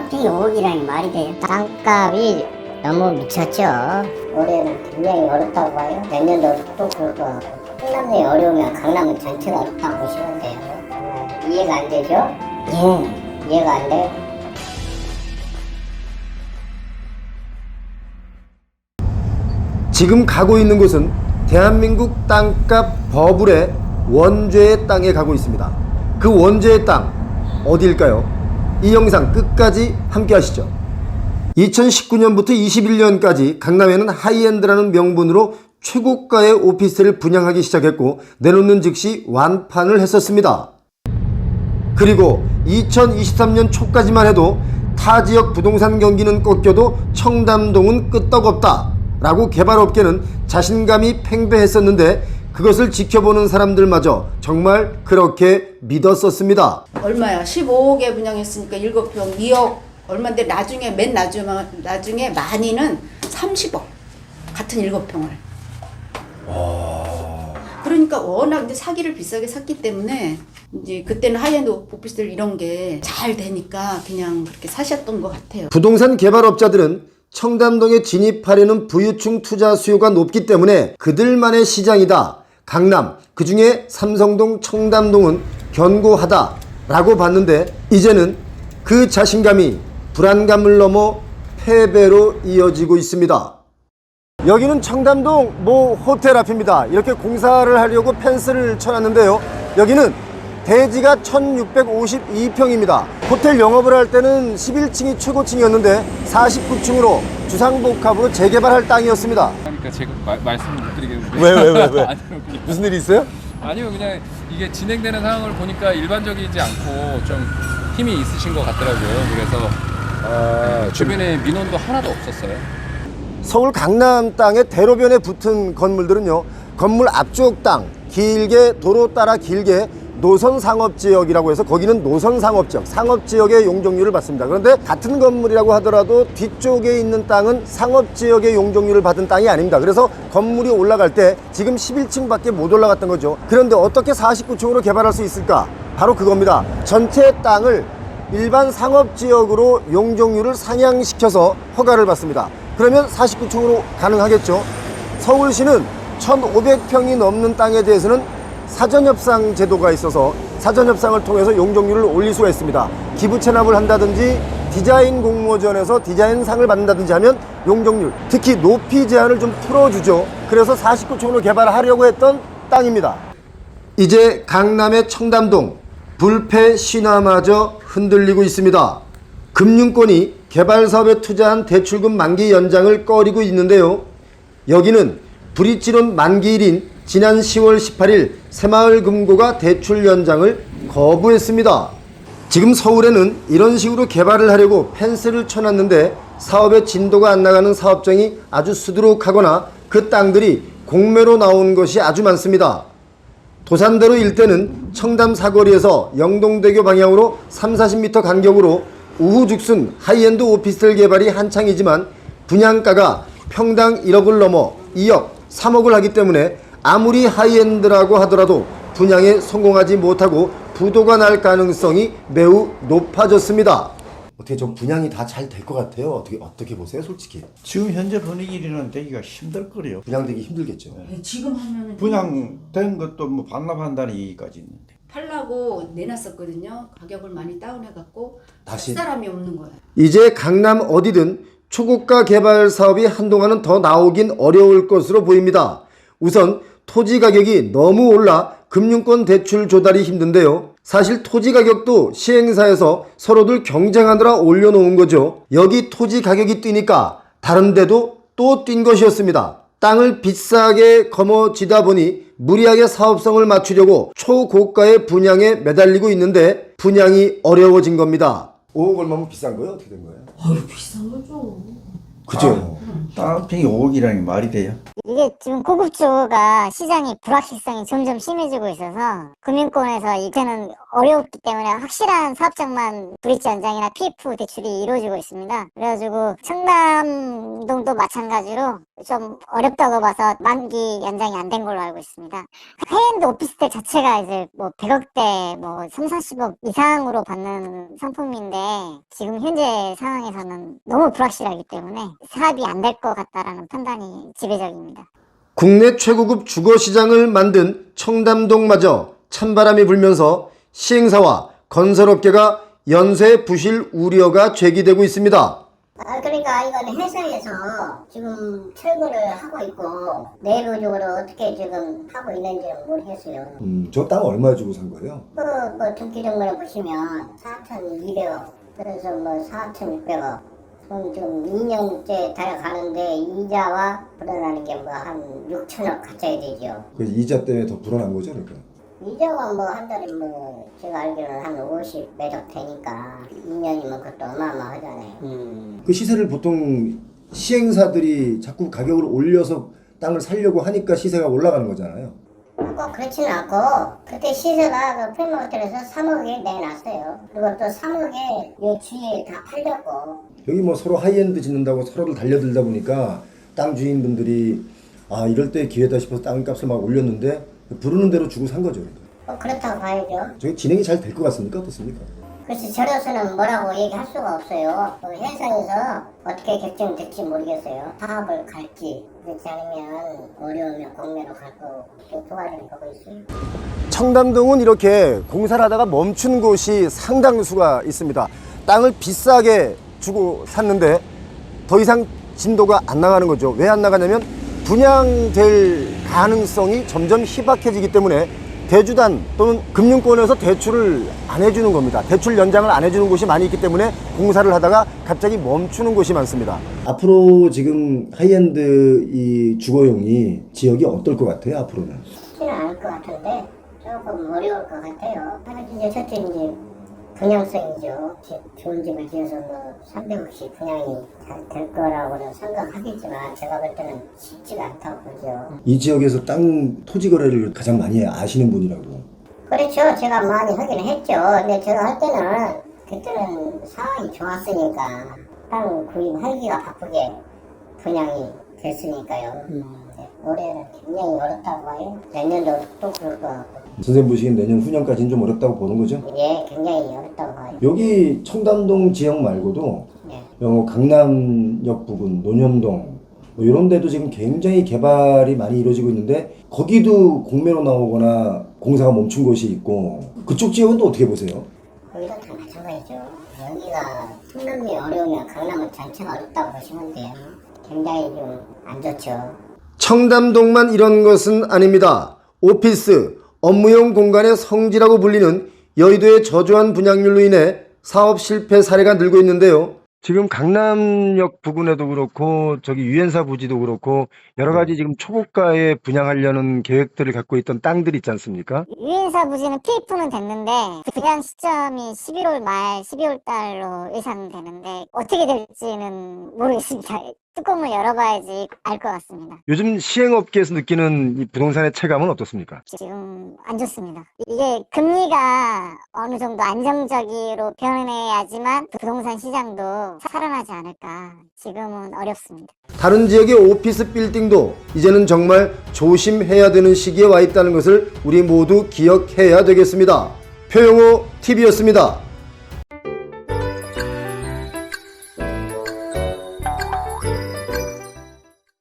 갑자기 5억이라니 말이 돼요? 땅값이 너무 미쳤죠. 올해는 굉장히 어렵다고 봐요. 내년도 어렵고 그럴 것 같고. 충남이 어려우면 강남은 전체가 어렵다고 보시면 돼요. 이해가 안 되죠? 예, 이해가 안 돼요. 지금 가고 있는 곳은 대한민국 땅값 버블의 원죄의 땅에 가고 있습니다. 그 원죄의 땅 어디일까요? 이 영상 끝까지 함께 하시죠. 2019년부터 21년까지 강남에는 하이엔드라는 명분으로 최고가의 오피스텔을 분양하기 시작했고 내놓는 즉시 완판을 했었습니다. 그리고 2023년 초까지만 해도 타 지역 부동산 경기는 꺾여도 청담동은 끄떡없다 라고 개발업계는 자신감이 팽배했었는데 그것을 지켜보는 사람들마저 정말 그렇게 믿었었습니다. 얼마야? 15억에 분양했으니까 7평 2억 얼마인데 나중에 나중에 많이는 30억 같은 7평을. 그러니까 워낙 이제 사기를 비싸게 샀기 때문에 이제 그때는 하이엔드 오피스텔 이런 게 잘 되니까 그냥 그렇게 사셨던 것 같아요. 부동산 개발업자들은 청담동에 진입하려는 부유층 투자 수요가 높기 때문에 그들만의 시장이다. 강남, 그중에 삼성동, 청담동은 견고하다 라고 봤는데 이제는 그 자신감이 불안감을 넘어 패배로 이어지고 있습니다. 여기는 청담동 모 호텔 앞입니다. 이렇게 공사를 하려고 펜스를 쳐놨는데요. 여기는 대지가 1652평입니다. 호텔 영업을 할 때는 11층이 최고층이었는데 49층으로 주상복합으로 재개발할 땅이었습니다. 그러니까 제가 말씀 못 드리겠는데. 왜? 아니요, 무슨 일이 있어요? 아니요, 그냥 이게 진행되는 상황을 보니까 일반적이지 않고 좀 힘이 있으신 것 같더라고요. 그래서 주변에 민원도 하나도 없었어요. 서울 강남 땅의 대로변에 붙은 건물들은요, 건물 앞쪽 땅 길게 도로 따라 길게 노선상업지역이라고 해서 거기는 노선상업지역, 상업지역의 용적률을 받습니다. 그런데 같은 건물이라고 하더라도 뒤쪽에 있는 땅은 상업지역의 용적률을 받은 땅이 아닙니다. 그래서 건물이 올라갈 때 지금 11층밖에 못 올라갔던 거죠. 그런데 어떻게 49층으로 개발할 수 있을까? 바로 그겁니다. 전체 땅을 일반 상업지역으로 용적률을 상향시켜서 허가를 받습니다. 그러면 49층으로 가능하겠죠. 서울시는 1,500평이 넘는 땅에 대해서는 사전협상 제도가 있어서 사전협상을 통해서 용적률을 올릴 수가 있습니다. 기부 체납을 한다든지 디자인 공모전에서 디자인상을 받는다든지 하면 용적률, 특히 높이 제한을 좀 풀어주죠. 그래서 49층으로 개발하려고 했던 땅입니다. 이제 강남의 청담동 불패 신화마저 흔들리고 있습니다. 금융권이 개발사업에 투자한 대출금 만기 연장을 꺼리고 있는데요. 여기는 브릿지론 만기일인 지난 10월 18일 새마을금고가 대출 연장을 거부했습니다. 지금 서울에는 이런 식으로 개발을 하려고 펜스를 쳐놨는데 사업의 진도가 안 나가는 사업장이 아주 수두룩하거나 그 땅들이 공매로 나온 것이 아주 많습니다. 도산대로 일대는 청담 사거리에서 영동대교 방향으로 30-40m 간격으로 우후죽순 하이엔드 오피스텔 개발이 한창이지만 분양가가 평당 1억을 넘어 2억, 3억을 하기 때문에 아무리 하이엔드라고 하더라도 분양에 성공하지 못하고 부도가 날 가능성이 매우 높아졌습니다. 어떻게 좀 분양이 다 잘 될 것 같아요? 어떻게 보세요, 솔직히? 지금 현재 분위기는 되기가 힘들 거래요. 분양되기 힘들겠죠. 지금 하면은 분양된 것도 뭐 반납한다는 얘기까지 있는데. 팔라고 내놨었거든요. 가격을 많이 다운해갖고 다시 살 사람이 없는 거예요. 이제 강남 어디든 초고가 개발 사업이 한동안은 더 나오긴 어려울 것으로 보입니다. 우선 토지 가격이 너무 올라 금융권 대출 조달이 힘든데요. 사실 토지 가격도 시행사에서 서로들 경쟁하느라 올려놓은 거죠. 여기 토지 가격이 뛰니까 다른 데도 또 뛴 것이었습니다. 땅을 비싸게 거머쥐다 보니 무리하게 사업성을 맞추려고 초고가의 분양에 매달리고 있는데 분양이 어려워진 겁니다. 5억 얼마면 비싼 거예요? 어떻게 된 거예요? 아유 비싼 거죠. 그죠? 땅 한 평이 5억이라는 게 말이 돼요? 이게 지금 고급 주거가 시장이 불확실성이 점점 심해지고 있어서 금융권에서 이제는 어렵기 때문에 확실한 사업장만 브릿지 연장이나 PF 대출이 이루어지고 있습니다. 그래가지고 청담동도 마찬가지로 좀 어렵다고 봐서 만기 연장이 안 된 걸로 알고 있습니다. 하이엔드 오피스텔 자체가 이제 뭐 100억대 뭐 30, 40억 이상으로 받는 상품인데 지금 현재 상황에서는 너무 불확실하기 때문에 사업이 안 될 것 같다라는 판단이 지배적입니다. 국내 최고급 주거시장을 만든 청담동마저 찬바람이 불면서 시행사와 건설업계가 연쇄 부실 우려가 제기되고 있습니다. 그러니까 이건 회사에서 지금 철거를 하고 있고 내부적으로 어떻게 지금 하고 있는지는 모르겠어요. 저 땅 얼마 주고 산 거예요? 뭐 등기 정보를 보시면 4,200억, 그래서 뭐 4,600억. 지금 2년째 달아가는데 이자와 불어나는 게 뭐 한 6천억 갖춰야 되죠. 그래서 이자 때문에 더 불어난 거죠, 그러니까. 이자가 뭐 한 달에 뭐 제가 알기로는 한 50 매덕 되니까 2년이면 그것도 어마어마하잖아요. 그 시세를 보통 시행사들이 자꾸 가격을 올려서 땅을 사려고 하니까 시세가 올라가는 거잖아요. 꼭 그렇지는 않고 그때 시세가 그 프리마켓에서 3억에 내놨어요. 그리고 또 3억에 요 주위에 다 팔렸고. 여기 뭐 서로 하이엔드 짓는다고 서로를 달려들다 보니까 땅 주인분들이 아 이럴 때 기회다 싶어서 땅값을 막 올렸는데 부르는 대로 주고 산 거죠. 그렇다고 봐야죠. 저게 진행이 잘 될 것 같습니까? 어떻습니까? 글쎄 저로서는 뭐라고 얘기할 수가 없어요. 회사에서 어떻게 결정될지 모르겠어요. 사업을 갈지 그렇지 않으면 어려우면 공매로 갈 거고 도와주는 거고 있어요. 청담동은 이렇게 공사를 하다가 멈춘 곳이 상당수가 있습니다. 땅을 비싸게 주고 샀는데 더 이상 진도가 안 나가는 거죠. 왜 안 나가냐면 분양될 가능성이 점점 희박해지기 때문에 대주단 또는 금융권에서 대출을 안 해주는 겁니다. 대출 연장을 안 해주는 곳이 많이 있기 때문에 공사를 하다가 갑자기 멈추는 곳이 많습니다. 앞으로 지금 하이엔드 이 주거용이 지역이 어떨 것 같아요? 앞으로는? 쉽지는 않을 것 같은데 조금 어려울 것 같아요. 이제 첫째 이제 분양성이죠. 좋은 집을 지어서 뭐 300억씩 분양이 잘 될 거라고는 생각하겠지만 제가 볼 때는 쉽지가 않다고 보죠. 이 지역에서 땅 토지 거래를 가장 많이 아시는 분이라고. 그렇죠. 제가 많이 하긴 했죠. 근데 제가 할 때는 그때는 상황이 좋았으니까 땅 구입하기가 바쁘게 분양이 됐으니까요. 올해는 굉장히 어렵다고 봐요. 내년도 또 그럴 것 같고. 선생님 보시기엔 내년 후년까지는 좀 어렵다고 보는 거죠? 예, 굉장히 어렵다고 봐요. 여기 청담동 지역 말고도 네. 강남역 부근, 논현동 뭐 이런 데도 지금 굉장히 개발이 많이 이루어지고 있는데 거기도 공매로 나오거나 공사가 멈춘 곳이 있고 그쪽 지역은 또 어떻게 보세요? 거기도 다 마찬가지죠. 여기가 청담동이 어려우면 강남은 전체가 어렵다고 보시면 돼요. 굉장히 좀 안 좋죠. 청담동만 이런 것은 아닙니다. 오피스, 업무용 공간의 성지라고 불리는 여의도의 저조한 분양률로 인해 사업 실패 사례가 늘고 있는데요. 지금 강남역 부근에도 그렇고 저기 유엔사 부지도 그렇고 여러 가지 지금 초고가에 분양하려는 계획들을 갖고 있던 땅들이 있지 않습니까? 유엔사 부지는 PF는 됐는데 분양 시점이 11월 말 12월 달로 예상되는데 어떻게 될지는 모르겠습니다. 뚜껑을 열어봐야지 알 것 같습니다. 요즘 시행업계에서 느끼는 이 부동산의 체감은 어떻습니까? 지금 안 좋습니다. 이게 금리가 어느 정도 안정적으로 변해야지만 부동산 시장도 살아나지 않을까. 지금은 어렵습니다. 다른 지역의 오피스 빌딩도 이제는 정말 조심해야 되는 시기에 와 있다는 것을 우리 모두 기억해야 되겠습니다. 표영호 TV였습니다.